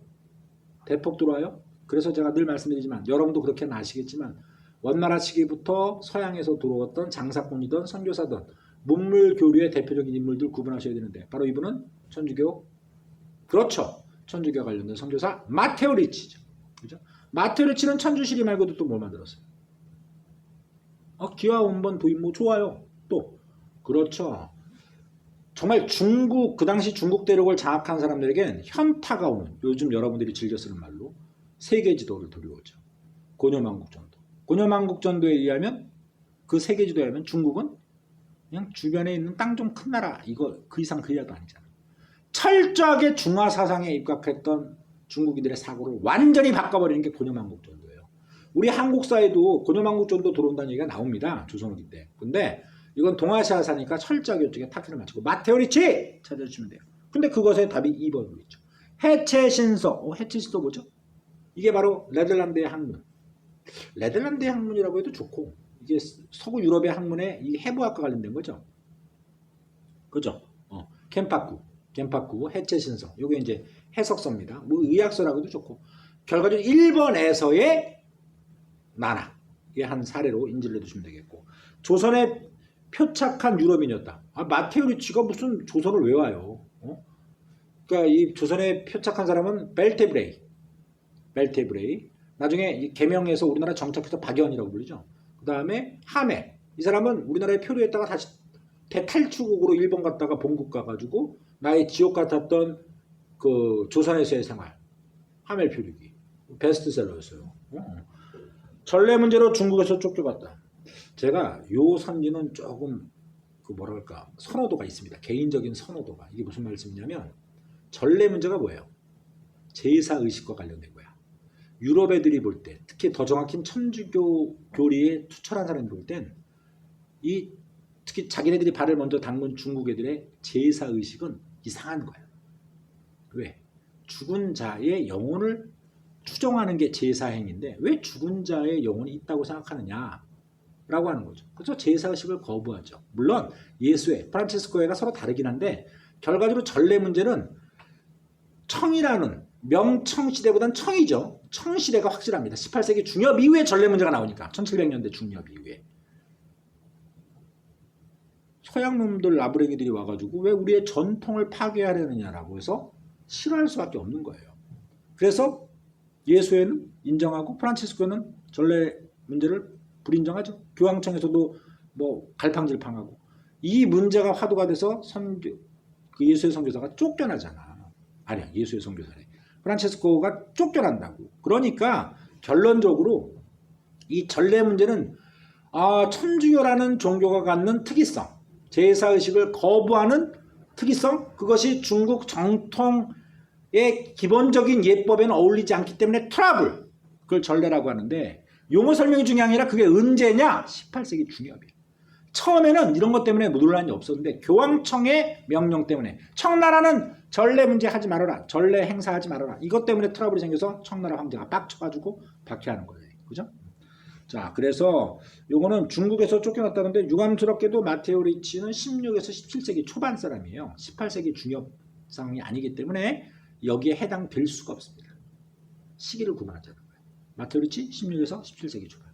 대폭 들어와요. 그래서 제가 늘 말씀드리지만 여러분도 그렇게는 아시겠지만 원나라 시기부터 서양에서 들어왔던 장사꾼이든 선교사든 문물 교류의 대표적인 인물들 구분하셔야 되는데 바로 이분은 천주교. 그렇죠. 천주교 관련된 선교사 마테오 리치죠. 그죠? 마테오 리치는 천주시리 말고도 또 뭘 만들었어요? 기하원본 도입 좋아요. 또 그렇죠. 정말 중국 그 당시 중국 대륙을 장악한 사람들에겐 현타가 오는 요즘 여러분들이 즐겨 쓰는 말로 세계 지도를 들여오죠. 고려만국전도. 고려만국전도에 의하면 그 세계 지도에 의하면 중국은 그냥 주변에 있는 땅 좀 큰 나라 이거 그 이상 그 이하도 아니잖아. 철저하게 중화 사상에 입각했던 중국인들의 사고를 완전히 바꿔버리는 게 고려만국전도예요. 우리 한국사에도 고려만국전도 들어온다는 얘기가 나옵니다. 조선후기 때. 근데 이건 동아시아사니까 철저하게 이쪽에 타켓을 맞추고 마테오 리치 찾아주시면 돼요. 근데 그것의 답이 2번으로 있죠. 해체신서. 해체신서 뭐죠? 이게 바로 네덜란드의 학문. 네덜란드의 학문이라고 해도 좋고 이게 서구 유럽의 학문에 이 해부학과 관련된 거죠. 그죠? 겐파쿠 해체신서. 요게 이제 해석서입니다. 뭐 의학서라고도 좋고 결과적으로 일본에서의 나라. 이게 한 사례로 인지를 해두시면 되겠고 조선에 표착한 유럽인이었다. 마테오 리치가 무슨 조선을 왜 와요? 그러니까 이 조선에 표착한 사람은 벨테브레이. 나중에 이 개명해서 우리나라 정착해서 박연이라고 불리죠. 그 다음에 하메. 이 사람은 우리나라에 표류했다가 다시 대탈출국으로 일본 갔다가 본국 가가지고 나의 지옥 같았던 그 조선에서의 생활. 하멜 표류기. 베스트셀러였어요. 전래 문제로 중국에서 쫓겨갔다. 제가 요 선지는 조금 그 뭐랄까 선호도가 있습니다. 개인적인 선호도가. 이게 무슨 말씀이냐면 전래 문제가 뭐예요? 제사 의식과 관련된 거야. 유럽 애들이 볼 때, 특히 더 정확히는 천주교 교리에 투철한 사람이 볼 땐 이 특히 자기네들이 발을 먼저 담근 중국 애들의 제사 의식은 이상한 거야. 왜? 죽은 자의 영혼을 추종하는 게 제사 행위인데 왜 죽은 자의 영혼이 있다고 생각하느냐? 라고 하는 거죠. 그래서 제사의식을 거부하죠. 물론 예수회, 프란치스코회가 서로 다르긴 한데 결과적으로 전래 문제는 청이라는 명청시대보다는 청이죠. 청시대가 확실합니다. 18세기 중엽 이후에 전래 문제가 나오니까 1700년대 중엽 이후에 서양 놈들 나부랭이들이 와가지고 왜 우리의 전통을 파괴하려느냐라고 해서 싫어할 수밖에 없는 거예요. 그래서 예수회는 인정하고 프란치스코는 전래 문제를 불인정하죠. 교황청에서도 뭐 갈팡질팡하고 이 문제가 화두가 돼서 그 예수의 선교사가 쫓겨나잖아. 아니야, 예수의 선교사래. 프란치스코가 쫓겨난다고. 그러니까 결론적으로 이 전래 문제는 천주교라는 종교가 갖는 특이성, 제사의식을 거부하는 특이성, 그것이 중국 정통의 기본적인 예법에는 어울리지 않기 때문에 트러블, 그걸 전래라고 하는데 용어 설명이 중요한 게 아니라 그게 언제냐? 18세기 중엽이에요. 처음에는 이런 것 때문에 논란이 없었는데 교황청의 명령 때문에 청나라는 전래 문제 하지 말아라. 전래 행사하지 말아라. 이것 때문에 트러블이 생겨서 청나라 황제가 빡쳐가지고 박해하는 거예요. 그죠? 자, 그래서 요거는 중국에서 쫓겨났다는데 유감스럽게도 마테오 리치는 16에서 17세기 초반 사람이에요. 18세기 중엽 상황이 아니기 때문에 여기에 해당될 수가 없습니다. 시기를 구분하자는 거예요. 마테오 리치 16에서 17세기 초반.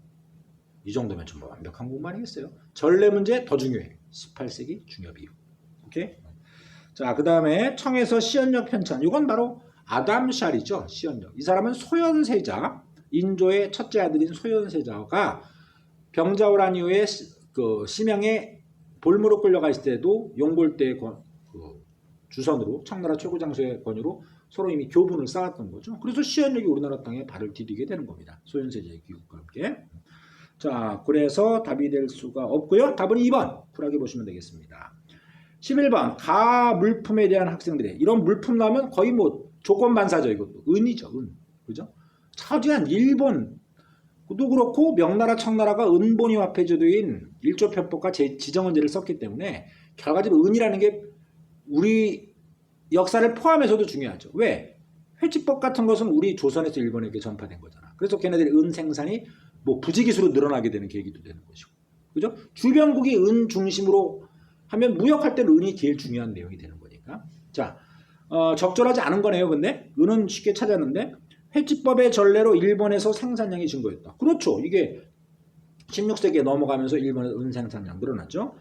이 정도면 좀 완벽한 공부 아니겠어요? 전래 문제 더 중요해. 18세기 중엽 이후. 오케이? 자, 그 다음에 청에서 시언력 편찬. 이건 바로 아담 샬이죠. 시언력. 이 사람은 소현세자. 인조의 첫째 아들인 소현세자가 병자호란 이후에 그 심양에 볼모로 끌려가 있을 때도 용골대의 주선으로 청나라 최고 장수의 권유로 서로 이미 교분을 쌓았던 거죠. 그래서 시현력이 우리나라 땅에 발을 디디게 되는 겁니다. 소현세자의 귀국과 함께. 자, 그래서 답이 될 수가 없고요. 답은 2번 쿨하게 보시면 되겠습니다. 11번 가물품에 대한 학생들의 이런 물품 나오면 거의 뭐 조건반사죠. 이것도 은이죠. 은. 그죠? 차지한 일본도 그렇고 명나라 청나라가 은본위 화폐제도인 일조편법과 지정은제를 썼기 때문에 결과적으로 은이라는 게 우리 역사를 포함해서도 중요하죠. 왜? 회지법 같은 것은 우리 조선에서 일본에게 전파된 거잖아. 그래서 걔네들이 은 생산이 뭐 부지기수로 늘어나게 되는 계기도 되는 것이고. 그죠? 주변국이 은 중심으로 하면 무역할 때는 은이 제일 중요한 내용이 되는 거니까. 자, 적절하지 않은 거네요. 근데 은은 쉽게 찾았는데 회지법의 전례로 일본에서 생산량이 증가했다. 그렇죠. 이게 16세기에 넘어가면서 일본의 은 생산량 늘어났죠.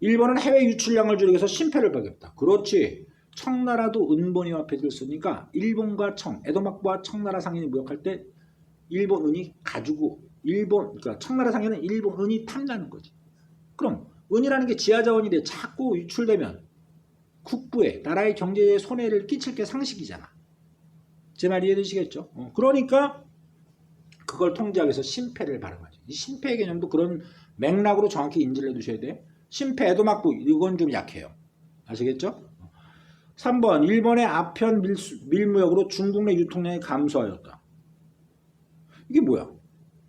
일본은 해외 유출량을 줄이기 위해서 심패를 벌였다. 그렇지. 청나라도 은본위 화폐를 쓰니까 일본과 에도막부와 청나라 상인이 무역할 때 일본 은이 가지고 그러니까 청나라 상인은 일본 은이 탐나는 거지. 그럼 은이라는 게 지하자원인데 자꾸 유출되면 국부에 나라의 경제에 손해를 끼칠 게 상식이잖아. 제 말 이해되시겠죠? 그러니까 그걸 통제하기 위해서 심패를 발행하죠. 이 심패의 개념도 그런 맥락으로 정확히 인지를 해두셔야 돼. 심패, 에도막부 이건 좀 약해요. 아시겠죠? 3번 일본의 아편 밀무역으로 중국 내 유통량이 감소하였다. 이게 뭐야?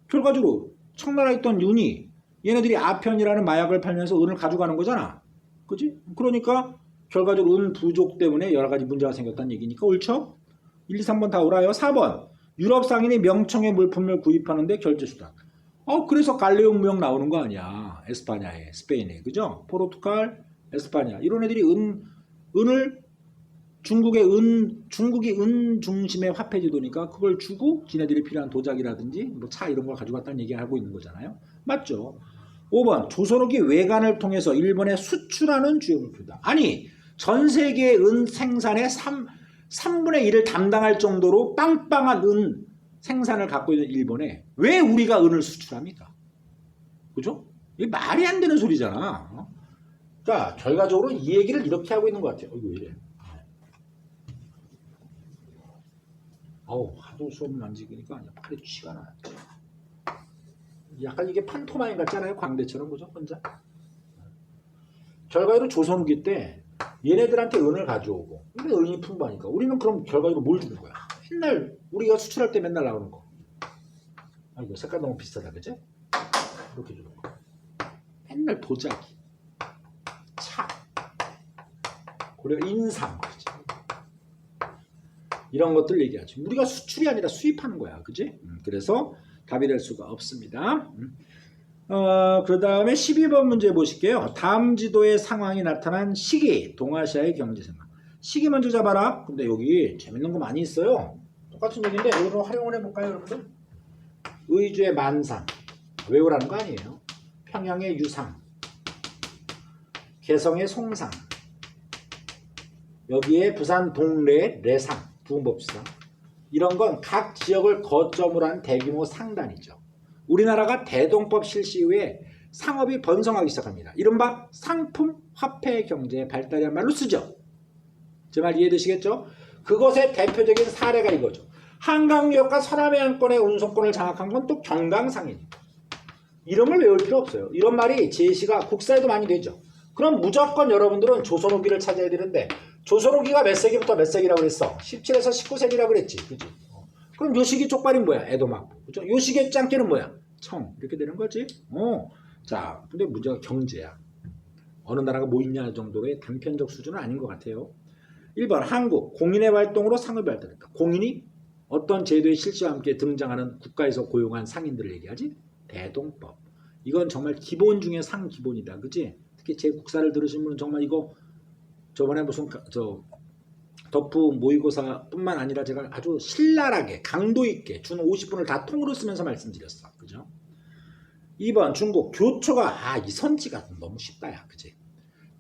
결과적으로 청나라에 있던 윤이 얘네들이 아편이라는 마약을 팔면서 은을 가져가는 거잖아. 그치? 그러니까 결과적으로 은 부족 때문에 여러 가지 문제가 생겼다는 얘기니까 옳죠? 1, 2, 3번 다 옳아요. 4번 유럽 상인이 명청의 물품을 구입하는데 결제수단. 그래서 갈레온 무역 나오는 거 아니야. 에스파냐에, 스페인에. 그죠? 포르투갈, 에스파냐. 이런 애들이 은을 중국이 은 중심의 화폐 제도니까 그걸 주고 지네들이 필요한 도자기라든지 뭐 차 이런 걸 가져갔다는 얘기하고 있는 거잖아요. 맞죠? 5번 조선옥이 외관을 통해서 일본에 수출하는 주요 목표다. 아니 전 세계 은 생산의 3분의 1을 담당할 정도로 빵빵한 은 생산을 갖고 있는 일본에 왜 우리가 은을 수출합니까? 그죠? 이게 말이 안 되는 소리잖아. 그러니까 결과적으로 이 얘기를 이렇게 하고 있는 것 같아요. 이거 왜 이래? 하도 수업을 안 지키니까 팔이 쥐가 나요. 약간 이게 판토마임 같잖아요. 광대처럼 그죠? 혼자. 결과로 조선 후기 때 얘네들한테 은을 가져오고 근데 은이 풍부하니까 우리는 그럼 결과로 뭘 주는 거야? 맨날 우리가 수출할 때 맨날 나오는 거. 이거 색깔 너무 비슷하다 그지? 이렇게 주는 거. 맨날 도자기, 차, 그리고 인삼, 그지? 이런 것들 얘기하죠. 우리가 수출이 아니라 수입하는 거야, 그지? 그래서 답이 될 수가 없습니다. 그 다음에 12번 문제 보실게요. 다음 지도의 상황이 나타난 시기, 동아시아의 경제 상황. 시기 먼저 잡아라. 근데 여기 재밌는 거 많이 있어요. 똑같은 얘기인데 이걸 활용을 해볼까요, 여러분들? 의주의 만상, 외우라는 거 아니에요. 평양의 유상, 개성의 송상, 여기에 부산 동래의 레상, 부흥법상. 이런 건 각 지역을 거점으로 한 대규모 상단이죠. 우리나라가 대동법 실시 이후에 상업이 번성하기 시작합니다. 이른바 상품 화폐 경제의 발달이란 말로 쓰죠. 제 말 이해되시겠죠? 그것의 대표적인 사례가 이거죠. 한강유역과 서남해안권의 운송권을 장악한 건 또 경강상인입니다. 이름을 외울 필요 없어요. 이런 말이 제시가 국사에도 많이 되죠. 그럼 무조건 여러분들은 조선 후기를 찾아야 되는데 조선 후기가 몇 세기부터 몇 세기라고 그랬어? 17에서 19세기라고 그랬지. 그치? 그럼 요 시기 쪽발이 뭐야? 에도막부. 그죠? 요 시기의 짱깨는 뭐야? 청. 이렇게 되는 거지. 자, 근데 문제가 경제야. 어느 나라가 뭐 있냐 정도의 단편적 수준은 아닌 것 같아요. 1번 한국 공인의 활동으로 상업이 발달했다. 공인이 어떤 제도의 실시와 함께 등장하는 국가에서 고용한 상인들을 얘기하지? 대동법. 이건 정말 기본 중에 상기본이다. 그치? 특히 제 국사를 들으신 분은 정말 이거 저번에 무슨 덕후 모의고사뿐만 아니라 제가 아주 신랄하게 강도 있게 준 50분을 다 통으로 쓰면서 말씀드렸어. 그죠? 2번 중국 교초가 이 선지가 너무 쉽다 야. 그지?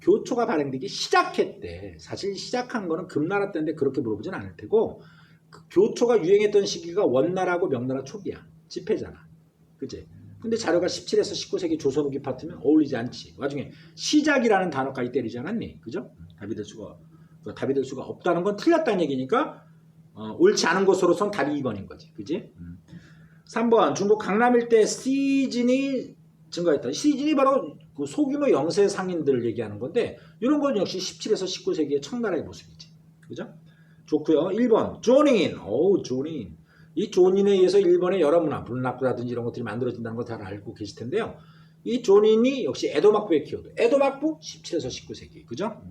교초가 발행되기 시작했대. 사실 시작한 거는 금나라 때인데 그렇게 물어보진 않을 테고 그 교초가 유행했던 시기가 원나라하고 명나라 초기야. 집회잖아. 그지? 근데 자료가 17에서 19세기 조선 후기 파트면 어울리지 않지. 와중에 시작이라는 단어까지 때리지 않았니? 그죠? 답이 될 수가 없다는 건 틀렸다는 얘기니까 옳지 않은 것으로선 답이 2번인 거지. 그지? 3번 중국 강남 일대 시진이 증가했다. 시진이 바로 그 소규모 영세 상인들을 얘기하는 건데 이런 건 역시 17에서 19세기의 청나라의 모습이지. 그죠? 좋고요. 1번 조닌. 조닌. 이 조닌에 의해서 일본의 여러 문화, 불락부라든지 이런 것들이 만들어진다는 거 다 알고 계실 텐데요. 이 조닌이 역시 에도막부의 키워드. 에도막부 17에서 19세기. 그죠?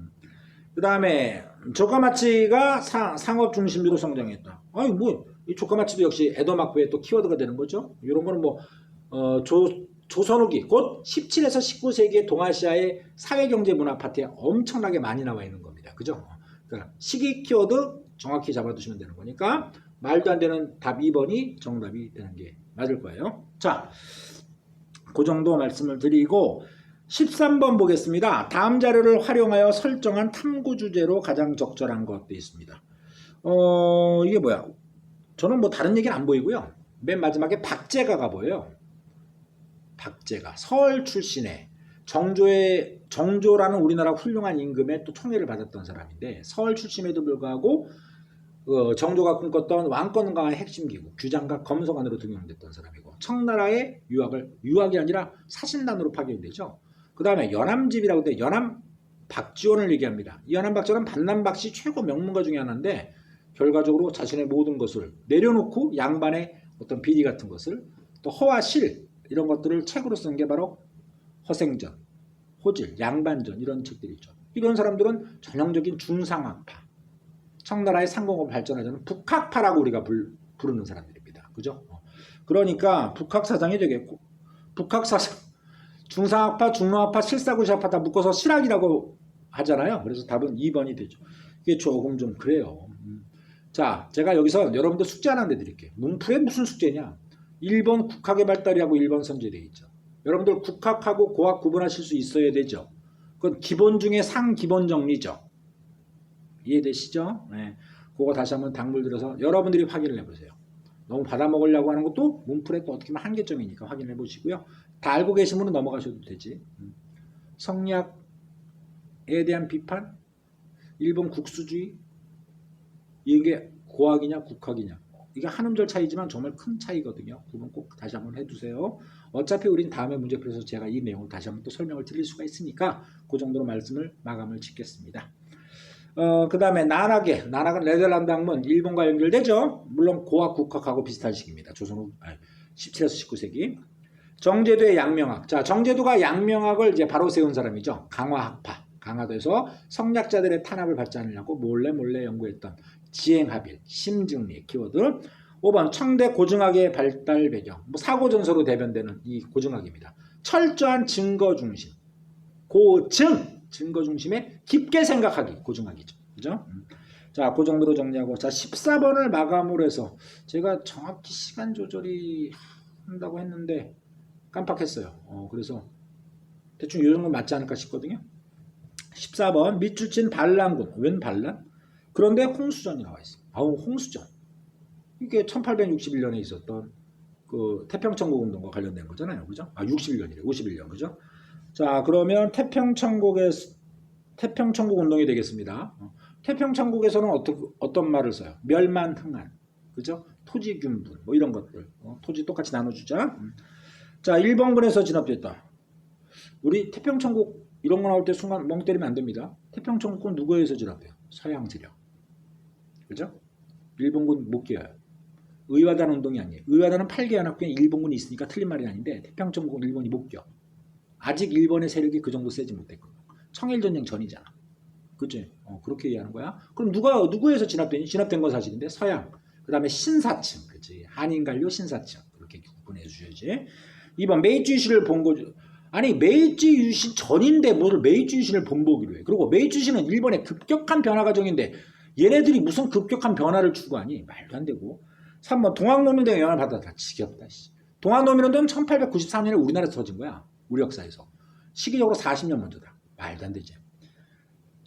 그 다음에 조카마치가 상업 중심지로 성장했다. 이 조카마치도 역시 에도막부의 또 키워드가 되는 거죠. 이런 거는 조선 후기, 곧 17에서 19세기의 동아시아의 사회경제 문화 파트에 엄청나게 많이 나와 있는 겁니다. 그죠? 그러니까 시기 키워드 정확히 잡아두시면 되는 거니까 말도 안 되는 답 2번이 정답이 되는 게 맞을 거예요. 자, 그 정도 말씀을 드리고 13번 보겠습니다. 다음 자료를 활용하여 설정한 탐구 주제로 가장 적절한 것도 있습니다. 이게 뭐야? 저는 뭐 다른 얘기는 안 보이고요. 맨 마지막에 박제가가 보여요. 박제가 서울 출신의 정조라는 우리나라 훌륭한 임금의 또 총애를 받았던 사람인데 서울 출신에도 불구하고 정조가 꿈꿨던 왕권강화의 핵심 기구 규장각 검소관으로 등용됐던 사람이고 청나라의 유학이 아니라 사신단으로 파견되죠. 그 다음에 연암집이라고 돼. 연암 박지원을 얘기합니다. 이 연암 박지원은 반남박씨 최고 명문가 중에 하나인데 결과적으로 자신의 모든 것을 내려놓고 양반의 어떤 비리 같은 것을 또 허와 실 이런 것들을 책으로 쓴 게 바로 허생전, 호질, 양반전 이런 책들이 있죠. 이런 사람들은 전형적인 중상학파, 청나라의 상공업을 발전하자는 북학파라고 우리가 부르는 사람들입니다. 그죠? 그러니까 북학사상이 되겠고 북학사상 중상학파, 중노학파, 실사구시학파 다 묶어서 실학이라고 하잖아요. 그래서 답은 2번이 되죠. 이게 조금 좀 그래요. 자, 제가 여기서 여러분들 숙제 하나 내드릴게요. 문풀에 무슨 숙제냐? 1번 국학의 발달이하고 1번 선제되어 있죠. 여러분들 국학하고 고학 구분하실 수 있어야 되죠. 그건 기본 중에 상기본 정리죠. 이해되시죠? 네. 그거 다시 한번 당물 들어서 여러분들이 확인을 해보세요. 너무 받아먹으려고 하는 것도 문풀에 또 어떻게 보면 한계점이니까 확인해 보시고요. 다 알고 계신 분은 넘어가셔도 되지. 성리학에 대한 비판, 일본 국수주의, 이게 고학이냐 국학이냐. 이게 한 음절 차이지만 정말 큰 차이거든요. 구분 꼭 다시 한번 해두세요. 어차피 우린 다음에 문제풀이에서 제가 이 내용을 다시 한번 또 설명을 드릴 수가 있으니까 그 정도로 마감을 짓겠습니다. 그 다음에 나락은 네덜란드 항문 일본과 연결되죠. 물론 고학 국학하고 비슷한 시기입니다. 조선 후 17에서 19세기. 정제도의 양명학. 자, 정제도가 양명학을 이제 바로 세운 사람이죠. 강화학파. 강화도에서 성략자들의 탄압을 받지 않으려고 몰래 연구했던 지행합일, 심증리 키워드. 5번 청대 고증학의 발달 배경. 뭐 사고전서로 대변되는 이 고증학입니다. 철저한 증거 중심. 증거 중심에 깊게 생각하기. 고증학이죠. 그죠? 자, 그 정도로 정리하고. 자, 14번을 마감으로 해서 제가 정확히 시간 조절이 한다고 했는데 깜빡했어요. 그래서 대충 이 정도 맞지 않을까 싶거든요. 14번 밑줄친 반란군. 웬 반란? 그런데 홍수전이 나와 있어요. 홍수전. 이게 1861년에 있었던 그 태평천국 운동과 관련된 거잖아요. 그죠? 61년이래. 51년. 그죠? 자, 그러면 태평천국 운동이 되겠습니다. 태평천국에서는 어떤 말을 써요? 멸만흥한. 그죠? 토지균분. 뭐 이런 것들. 토지 똑같이 나눠주자. 자, 1번군에서 진압됐다. 우리 태평천국 이런 거 나올 때 순간 멍 때리면 안 됩니다. 태평천국은 누구에 의해서 진압돼요? 서양 세력. 그죠? 일본군 못 끼어요. 의화단 운동이 아니에요. 의화단은 8개 연합군에 일본군이 있으니까 틀린 말이 아닌데 태평천국은 일본이 못 껴. 아직 일본의 세력이 그 정도 세지 못했거든. 청일전쟁 전이잖아. 그치? 그렇게 이해하는 거야. 그럼 누구에서 진압되니? 진압된 건 사실인데 서양. 그 다음에 신사층. 그치? 한인관료 신사층. 그렇게 구분해 주셔야지. 2번 메이지 유신을 본거죠. 아니 메이지 유신 전인데 뭘 메이지 유신을 본보기로 해. 그리고 메이지 유신은 일본의 급격한 변화 과정인데 얘네들이 무슨 급격한 변화를 추구하니? 말도 안 되고. 3번 동학농민대에 영향을 받았다. 지겹다. 동학농민운동은 1893년에 우리나라에서 터진 거야. 우리 역사에서. 시기적으로 40년 먼저다. 말도 안 되지.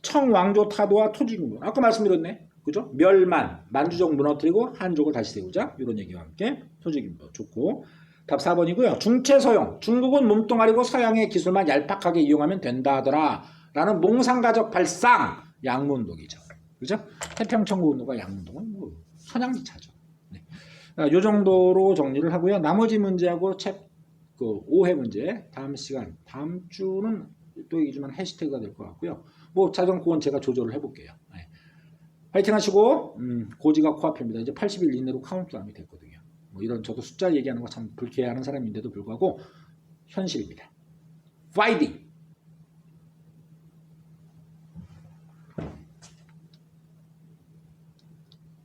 청왕조 타도와 토지균분. 아까 말씀드렸네. 그죠? 멸만, 만주족 무너뜨리고 한족을 다시 세우자. 이런 얘기와 함께 토지균분. 좋고. 답 4번이고요. 중체서용. 중국은 몸뚱아리고 서양의 기술만 얄팍하게 이용하면 된다 하더라. 라는 몽상가적 발상. 양문동이죠. 그죠? 태평천국 운동과 양문동은 뭐 선양지차죠. 네. 요 정도로 정리를 하고요. 나머지 문제하고 오해 문제 다음 주는 또 얘기지만 해시태그가 될 것 같고요. 뭐 자동 그건 제가 조절을 해볼게요. 네. 화이팅 하시고 고지가 코앞입니다. 이제 80일 이내로 카운트다운이 됐거든요. 뭐 이런 저도 숫자 얘기하는 거 참 불쾌해하는 사람인데도 불구하고 현실입니다. 파이팅!